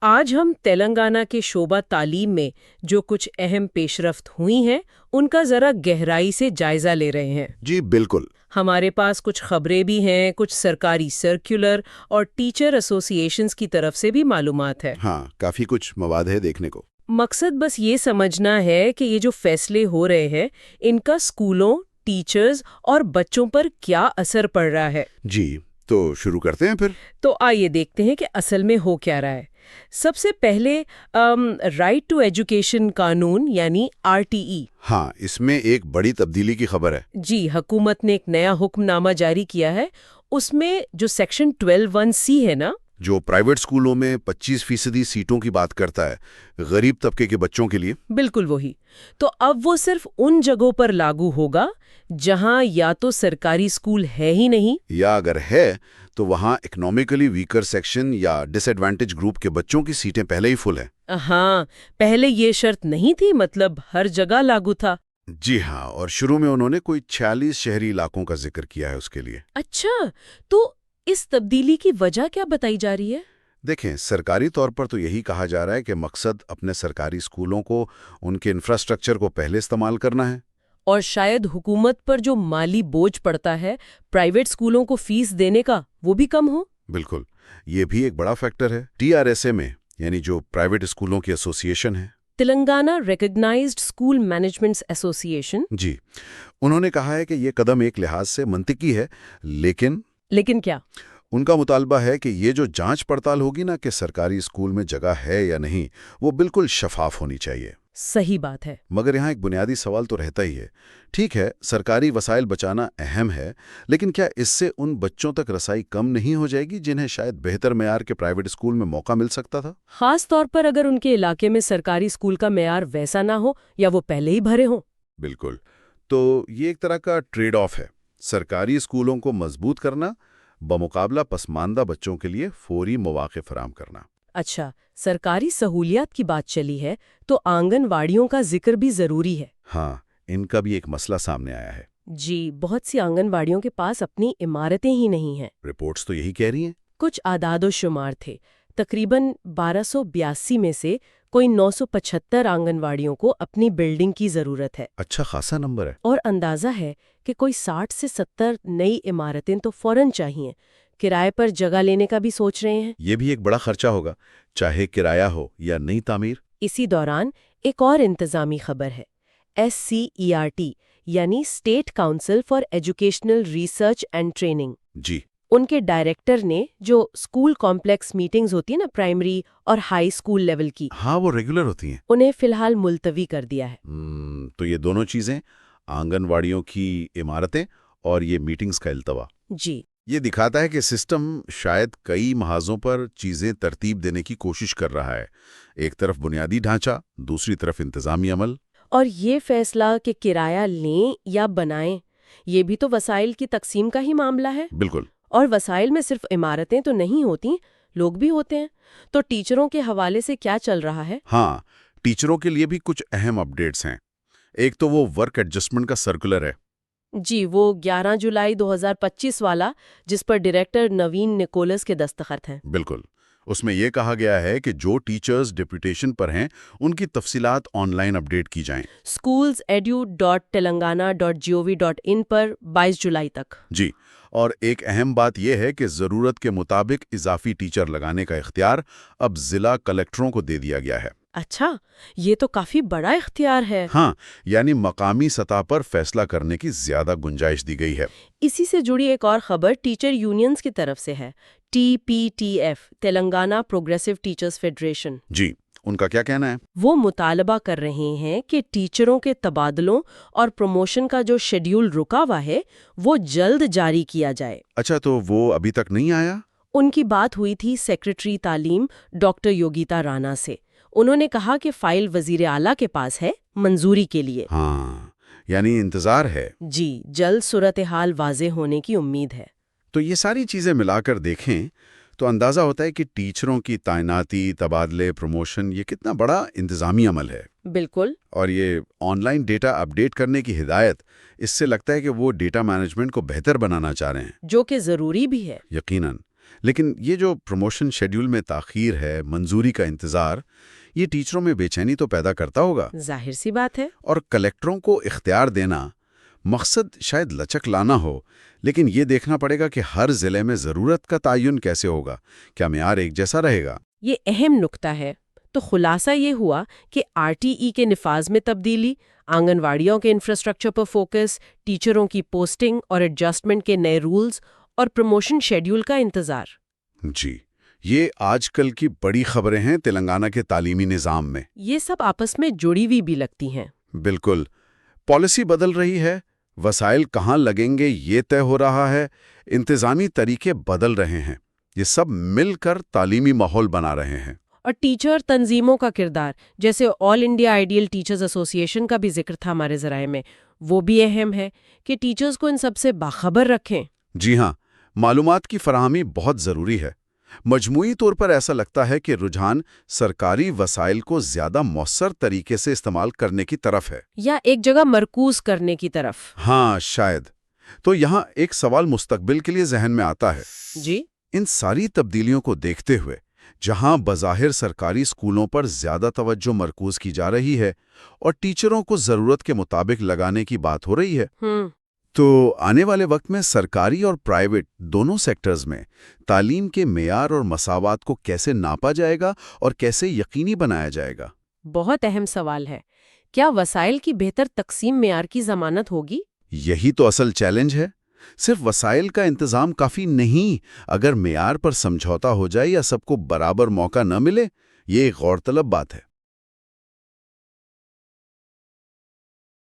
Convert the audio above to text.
آج ہم تلنگانہ کے شعبہ تعلیم میں جو کچھ اہم پیش رفت ہوئی ہیں ان کا ذرا گہرائی سے جائزہ لے رہے ہیں۔ جی بالکل۔ ہمارے پاس کچھ خبریں بھی ہیں، کچھ سرکاری سرکولر اور ٹیچر ایسوسی ایشنز کی طرف سے بھی معلومات ہے۔ ہاں، کافی کچھ مواد ہے دیکھنے کو۔ مقصد بس یہ سمجھنا ہے کہ یہ جو فیصلے ہو رہے ہیں ان کا اسکولوں، ٹیچرز اور بچوں پر کیا اثر پڑ رہا ہے۔ جی تو شروع کرتے ہیں پھر۔ تو آئیے دیکھتے ہیں کہ اصل میں ہو کیا رہا ہے۔ سب سے پہلے رائٹ ٹو ایجوکیشن قانون یعنی RTE۔ ہاں، اس میں ایک بڑی تبدیلی کی خبر ہے۔ جی، حکومت نے ایک نیا حکم نامہ جاری کیا ہے۔ اس میں جو سیکشن 12(1)(c) ہے نا، جو پرائیویٹ اسکولوں میں 25% سیٹوں کی بات کرتا ہے غریب طبقے کے بچوں کے لیے۔ بالکل وہی۔ تو اب وہ صرف ان جگہوں پر لاگو ہوگا جہاں یا تو سرکاری اسکول ہے ہی نہیں، یا اگر ہے تو وہاں اکنامکلی ویکر سیکشن یا ڈس ایڈوانٹیج گروپ کے بچوں کی سیٹیں پہلے ہی فل ہیں۔ ہاں، پہلے یہ شرط نہیں تھی، مطلب ہر جگہ لاگو تھا۔ جی ہاں، اور شروع میں انہوں نے کوئی 46 شہری علاقوں کا ذکر کیا ہے اس کے لیے۔ اچھا، تو اس تبدیلی کی وجہ کیا بتائی جا رہی ہے؟ دیکھیں، سرکاری طور پر تو یہی کہا جا رہا ہے کہ مقصد اپنے سرکاری اسکولوں کو ان کے انفراسٹرکچر کو پہلے استعمال کرنا ہے۔ اور شاید حکومت پر جو مالی بوجھ پڑتا ہے پرائیویٹ اسکولوں کو فیس دینے کا، وہ بھی کم ہو۔ بالکل، یہ بھی ایک بڑا فیکٹر ہے۔ TRSA میں، یعنی جو پرائیویٹ اسکولوں کی ایسوسی ایشن ہے، تلنگانہ ریکگنائزڈ اسکول مینجمنٹس ایسوسی ایشن، جی، انہوں نے کہا ہے کہ یہ قدم ایک لحاظ سے منطقی ہے، لیکن کیا؟ ان کا مطالبہ ہے کہ یہ جو جانچ پڑتال ہوگی نا کہ سرکاری اسکول میں جگہ ہے یا نہیں، وہ بالکل شفاف ہونی چاہیے۔ صحیح بات ہے۔ مگر یہاں ایک بنیادی سوال تو رہتا ہی ہے۔ ٹھیک ہے، سرکاری وسائل بچانا اہم ہے، لیکن کیا اس سے ان بچوں تک رسائی کم نہیں ہو جائے گی جنہیں شاید بہتر معیار کے پرائیویٹ اسکول میں موقع مل سکتا تھا؟ خاص طور پر اگر ان کے علاقے میں سرکاری اسکول کا معیار ویسا نہ ہو یا وہ پہلے ہی بھرے ہوں۔ بالکل، تو یہ ایک طرح کا ٹریڈ آف ہے، سرکاری اسکولوں کو مضبوط کرنا بمقابلہ پسماندہ بچوں کے لیے فوری مواقع فراہم کرنا۔ اچھا، سرکاری سہولیات کی بات چلی ہے تو آنگن واڑیوں کا ذکر بھی ضروری ہے۔ ہاں، ان کا بھی ایک مسئلہ سامنے آیا ہے۔ جی، بہت سی آنگن واڑیوں کے پاس اپنی عمارتیں ہی نہیں ہیں۔ رپورٹس تو یہی کہہ رہی ہیں۔ کچھ اعداد و شمار تھے، تقریباً 1282 میں سے کوئی 975 آنگن واڑیوں کو اپنی بلڈنگ کی ضرورت ہے۔ اچھا خاصا نمبر ہے۔ اور اندازہ ہے کہ کوئی 60 سے 70 نئی عمارتیں تو فوراً چاہیے۔ کرائے پر جگہ لینے کا بھی سوچ رہے ہیں۔ یہ بھی ایک بڑا خرچہ ہوگا، چاہے کرایہ ہو یا نئی تعمیر۔ اسی دوران ایک اور انتظامی خبر ہے۔ SCERT یعنی state council for educational research and training, جی، ان کے ڈائریکٹر نے جو اسکول کمپلیکس میٹنگز ہوتی ہیں نا، پرائمری اور ہائی اسکول لیول کی، ہاں وہ ریگولر ہوتی ہیں، انہیں فی الحال ملتوی کر دیا ہے۔ تو یہ دونوں چیزیں، آنگن واڑیوں کی عمارتیں اور یہ میٹنگز کا التوا، جی، یہ دکھاتا ہے کہ سسٹم شاید کئی محاذوں پر چیزیں ترتیب دینے کی کوشش کر رہا ہے، ایک طرف بنیادی ڈھانچہ، دوسری طرف انتظامی عمل۔ اور یہ فیصلہ کہ کرایہ لیں یا بنائیں، یہ بھی تو وسائل کی تقسیم کا ہی معاملہ ہے۔ بالکل۔ اور وسائل میں صرف عمارتیں تو نہیں ہوتی، لوگ بھی ہوتے ہیں۔ تو ٹیچروں کے حوالے سے کیا چل رہا ہے؟ ہاں، ٹیچروں کے لیے بھی کچھ اہم اپڈیٹس ہیں۔ ایک تو وہ ورک ایڈجسٹمنٹ کا سرکولر ہے۔ جی، وہ 11 جولائی 2025 والا، جس پر ڈائریکٹر نوین نکولس کے دستخط ہیں۔ بالکل، اس میں یہ کہا گیا ہے کہ جو ٹیچرز ڈپوٹیشن پر ہیں ان کی تفصیلات آن لائن اپڈیٹ کی جائیں۔ schools.edu.telangana.gov.in پر 22 جولائی تک۔ جی، اور ایک اہم بات یہ ہے کہ ضرورت کے مطابق اضافی ٹیچر لگانے کا اختیار اب ضلع کلکٹروں کو دے دیا گیا ہے۔ اچھا، یہ تو کافی بڑا اختیار ہے۔ ہاں، یعنی مقامی سطح پر فیصلہ کرنے کی زیادہ گنجائش دی گئی ہے۔ اسی سے جڑی ایک اور خبر ٹیچر یونینز کی طرف سے ہے۔ TPTF Telangana progressive teachers federation, جی، ان کا کیا کہنا ہے؟ وہ مطالبہ کر رہے ہیں کہ ٹیچروں کے تبادلوں اور پروموشن کا جو شیڈیول رکا ہوا ہے وہ جلد جاری کیا جائے۔ اچھا، تو وہ ابھی تک نہیں آیا؟ ان کی بات ہوئی تھی سیکریٹری تعلیم ڈاکٹر یوگیتا رانا سے۔ انہوں نے کہا کہ فائل وزیر اعلیٰ کے پاس ہے منظوری کے لیے۔ ہاں، یعنی انتظار ہے۔ جی، جلد صورتحال واضح ہونے کی امید ہے۔ تو یہ ساری چیزیں ملا کر دیکھیں تو اندازہ ہوتا ہے کہ ٹیچروں کی تعیناتی، تبادلے، پروموشن، یہ کتنا بڑا انتظامی عمل ہے۔ بالکل۔ اور یہ آن لائن ڈیٹا اپڈیٹ کرنے کی ہدایت، اس سے لگتا ہے کہ وہ ڈیٹا مینجمنٹ کو بہتر بنانا چاہ رہے ہیں۔ جو کہ ضروری بھی ہے۔ یقیناً، لیکن یہ جو پروموشن شیڈول میں تاخیر ہے، منظوری کا انتظار، یہ ٹیچروں میں بے چینی تو پیدا کرتا ہوگا۔ ظاہر سی بات ہے۔ اور کلیکٹروں کو اختیار دینا، مقصد شاید لچک لانا ہو، لیکن یہ دیکھنا پڑے گا کہ ہر ضلع میں ضرورت کا تعین کیسے ہوگا، کیا معیار ایک جیسا رہے گا؟ یہ اہم نکتہ ہے۔ تو خلاصہ یہ ہوا کہ RTE کے نفاذ میں تبدیلی، آنگن واڑیوں کے انفراسٹرکچر پر فوکس، ٹیچروں کی پوسٹنگ اور ایڈجسٹمنٹ کے نئے رولز اور پروموشن شیڈول کا انتظار۔ جی، یہ آج کل کی بڑی خبریں ہیں تلنگانہ کے تعلیمی نظام میں۔ یہ سب آپس میں جڑی ہوئی بھی لگتی ہیں۔ بالکل، پالیسی بدل رہی ہے، وسائل کہاں لگیں گے یہ طے ہو رہا ہے، انتظامی طریقے بدل رہے ہیں، یہ سب مل کر تعلیمی ماحول بنا رہے ہیں۔ اور ٹیچر تنظیموں کا کردار، جیسے آل انڈیا آئیڈیل ٹیچرز ایسوسی ایشن کا بھی ذکر تھا ہمارے ذرائع میں، وہ بھی اہم ہے کہ ٹیچرز کو ان سب سے باخبر رکھیں۔ جی ہاں، معلومات کی فراہمی بہت ضروری ہے۔ مجموعی طور پر ایسا لگتا ہے کہ رجحان سرکاری وسائل کو زیادہ مؤثر طریقے سے استعمال کرنے کی طرف ہے، یا ایک جگہ مرکوز کرنے کی طرف۔ ہاں شاید۔ تو یہاں ایک سوال مستقبل کے لیے ذہن میں آتا ہے۔ جی، ان ساری تبدیلیوں کو دیکھتے ہوئے، جہاں بظاہر سرکاری اسکولوں پر زیادہ توجہ مرکوز کی جا رہی ہے اور ٹیچروں کو ضرورت کے مطابق لگانے کی بات ہو رہی ہے، تو آنے والے وقت میں سرکاری اور پرائیویٹ دونوں سیکٹرز میں تعلیم کے معیار اور مساوات کو کیسے ناپا جائے گا اور کیسے یقینی بنایا جائے گا؟ بہت اہم سوال ہے۔ کیا وسائل کی بہتر تقسیم معیار کی ضمانت ہوگی؟ یہی تو اصل چیلنج ہے۔ صرف وسائل کا انتظام کافی نہیں، اگر معیار پر سمجھوتا ہو جائے یا سب کو برابر موقع نہ ملے، یہ ایک غور طلب بات ہے۔